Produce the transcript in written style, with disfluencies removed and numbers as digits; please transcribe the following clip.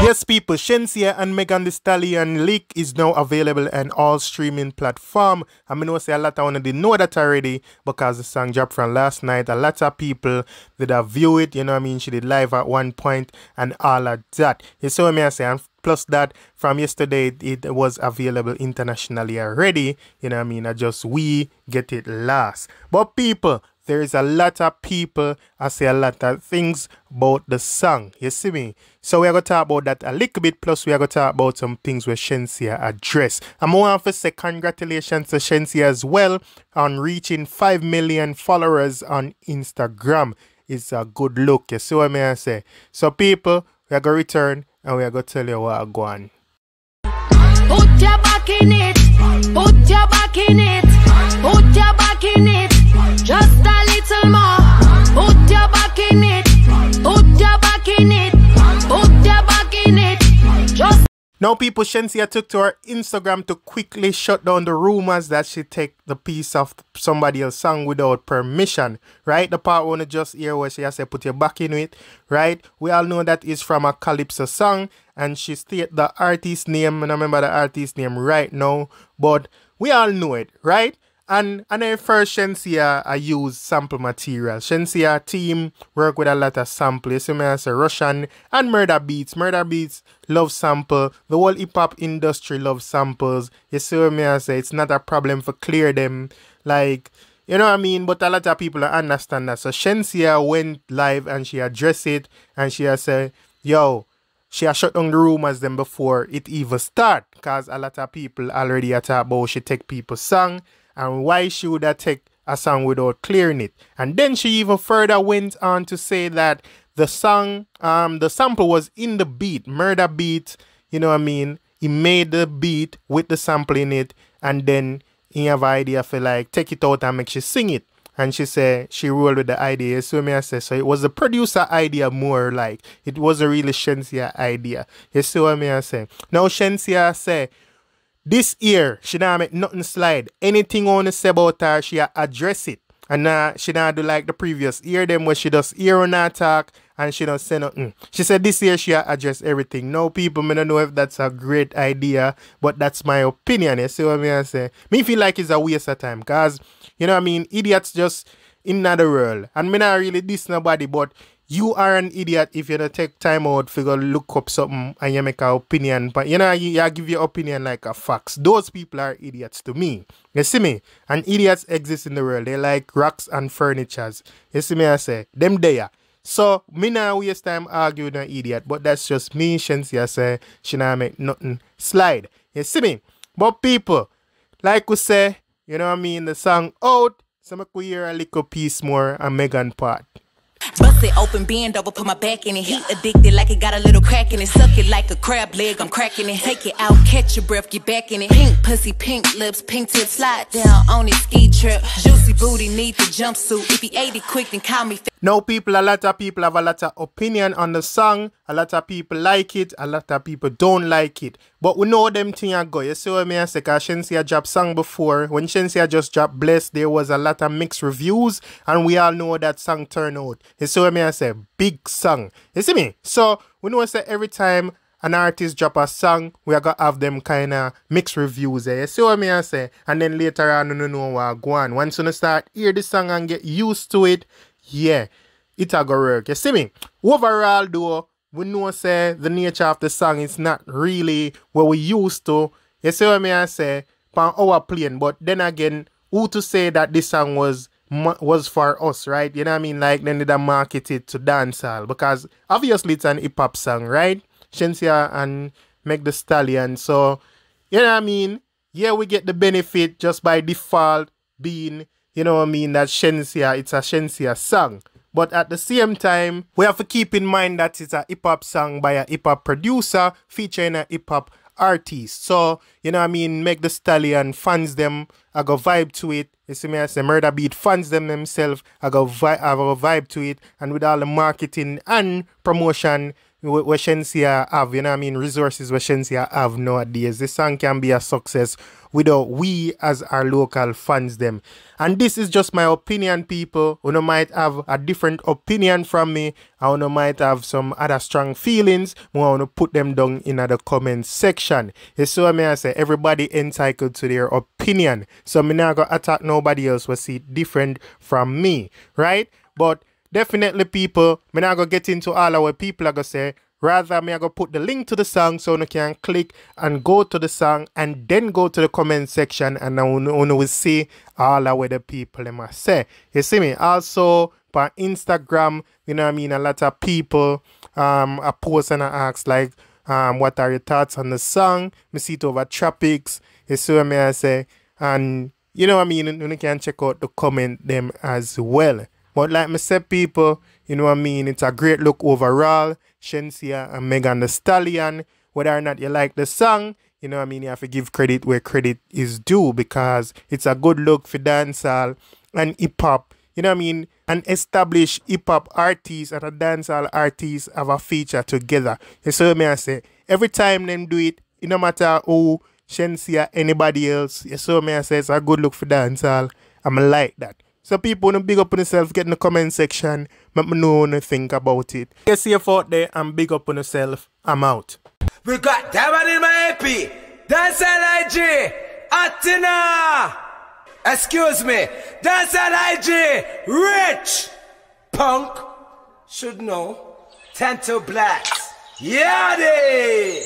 Yes, people, Shenseea and Megan Thee Stallion leak is now available on all streaming platforms. I mean, I say a lot of one didn't know that already because the song dropped from last night. A lot of people did have view it, you know what I mean? She did live at one point and all of that. You see what I say? And plus that, from yesterday, it was available internationally already. You know what I mean? I just we get it last. But people, there is a lot of people I say a lot of things about the song. You see me? So we are going to talk about that a little bit. Plus we are going to talk about some things where Shenseea address. I'm going to say congratulations to Shenseea as well on reaching 5 million followers on Instagram. It's a good look. You see what I say? So people, we are going to return and we are going to tell you what I go on. Put your back in it. Put your back in it. Put your back in it. Just a little more. Put your back in it. Put your back in it. Put your back in it. Just now, people, Shenseea took to her Instagram to quickly shut down the rumors that she take the piece of somebody else's song without permission, right? The part wanna just hear where she has said put your back in it, right? We all know that is from a Calypso song, and she state the artist name, and I remember the artist name right now, but we all know it, right? And then first Shenseea I use sample material. Shenseea team work with a lot of samples. You may say Russian and Murder Beats. Murder Beats love sample. The whole hip hop industry loves samples. You see what I say? It's not a problem for clear them. Like, you know what I mean? But a lot of people understand that. So Shenseea went live and she addressed it and she has said, yo, she has shut down the rumors them before it even start. Because a lot of people already talk about she take people's song. And why she would have take a song without clearing it. And then she even further went on to say that the song, the sample was in the beat, Murder Beat, you know what I mean? He made the beat with the sample in it, and then he have an idea for like, take it out and make she sing it. And she said she rolled with the idea. So me I say, so it was the producer idea more like, it wasn't really Shenseea idea. You see what I say? Now Shenseea say, this year, she don't make nothing slide. Anything on to say about her, she address it. And she don't do like the previous year, them where she does hear on her talk and she don't say nothing. She said this year she address everything. Now people, I don't know if that's a great idea, but that's my opinion. You see what I say? Me feel like it's a waste of time because, you know what I mean, idiots just in another world. And me not really diss nobody, but you are an idiot if you don't take time out to go look up something and you make an opinion. But you know, you give your opinion like a facts. Those people are idiots to me. You see me? And idiots exist in the world. They like rocks and furnitures. You see me? I say, them there. So, me not waste time arguing with an idiot. But that's just me, Shenseea say, she not make nothing slide. You see me? But people, like we say, you know what I mean, the song out. So I could hear a little piece more and Megan part. Bust it open, bend over, put my back in it. Heat addicted like it got a little crack in it. Suck it like a crab leg, I'm cracking it. Take it out, catch your breath, get back in it. Pink pussy, pink lips, pink tip, slide down on his ski trip. Juicy booty, need the jumpsuit. If he ate it quick, then call me. Now people, a lot of people have a lot of opinion on the song. A lot of people like it, a lot of people don't like it. But we know them things go. You see what I say? Because Shenseea dropped song before. When Shenseea just dropped Bless, there was a lot of mixed reviews. And we all know that song turn out. You see what I say? Big song. You see me? So we know that every time an artist drop a song, we are going to have them kind of mixed reviews. You see what I say? And then later on, you know what go on. Once you start hear the song and get used to it, yeah, it'll go work. You see me? Overall though, we know say the nature of the song is not really what we used to. You see what I say? On our plane. But then again, who to say that this song was for us, right? You know what I mean? Like then they market it to dancehall. Because obviously it's an hip hop song, right? Shenseea and Meg Thee Stallion. So, you know what I mean? Yeah, we get the benefit just by default being, you know what I mean, that Shenseea, it's a Shenseea song. But at the same time, we have to keep in mind that it's a hip-hop song by a hip-hop producer featuring a hip-hop artist. So, you know what I mean, Meg Thee Stallion fans them, I go vibe to it. You see me, I say Murder Beat fans them themselves, I go vibe to it. And with all the marketing and promotion, where Shenseea have, you know what I mean, resources where Shenseea have nowadays. This song can be a success without we as our local fans them. And this is just my opinion, people. You might have a different opinion from me. I might have some other strong feelings. I want to put them down in the comment section. You see what I say? Everybody entitled to their opinion. So I'm not going to attack nobody else will see different from me. Right? But definitely, people, I'm not going to get into all our people are going to say. Rather, I'm going to put the link to the song so you can click and go to the song and then go to the comment section and now you will see all of what the people must say. You see me? Also, on Instagram, you know what I mean, a lot of people are post and ask like, what are your thoughts on the song? I see it over Tropics. You see what I say? And you know what I mean, you can check out the comment them as well. But like I said, people, you know what I mean, it's a great look overall. Shenseea and Megan Thee Stallion. Whether or not you like the song, you know what I mean, you have to give credit where credit is due because it's a good look for dancehall and hip-hop. You know what I mean? An established hip-hop artist and a dancehall artist have a feature together. You see what I say? Every time them do it, it no matter who, Shenseea, anybody else, you see what I say? It's a good look for dancehall. I'm like that. So people want to big up on yourself, get in the comment section, let me know what you think about it. Get safe out there and big up on yourself. I'm out. We got that one in my AP. That's LIG. Atina. Excuse me. That's LIG. Rich. Punk. Should know. 10 to blacks. Yeah, they.